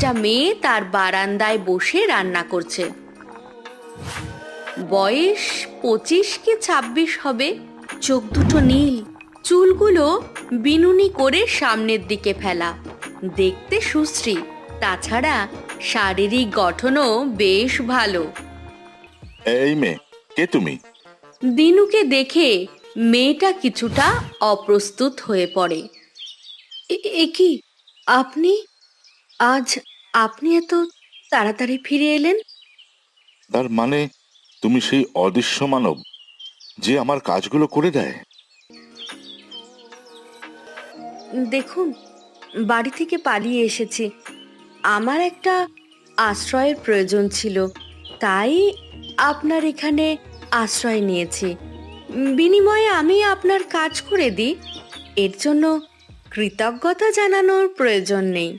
একটা মেয়ে তার বারান্দায় বসে রান্না করছে। বয়স 25 কি 26 হবে। চোখ দুটো নীল, চুলগুলো বিনুনি করে সামনের দিকে ফেলা, দেখতে সুশ্রী। তাছাড়া শারীরিক গঠনও বেশ ভালো। এই মেয়ে, কে তুমি? দিনুকে দেখে মেয়েটা কিছুটা অপ্রস্তুত হয়ে পড়ে। এ কি, আপনি? আজ আপনি এত তাড়াতাড়ি ফিরে এলেন? তার মানে তুমি সেই অদৃশ্য মানব যে আমার কাজগুলো করে দেয়? দেখুন, বাড়ি থেকে পালিয়ে এসেছি। আমার একটা আশ্রয়ের প্রয়োজন ছিল, তাই আপনার এখানে আশ্রয় নিয়েছি। বিনিময়ে আমি আপনার কাজ করে দিই, এর জন্য কৃতজ্ঞতা জানানোর প্রয়োজন নেই।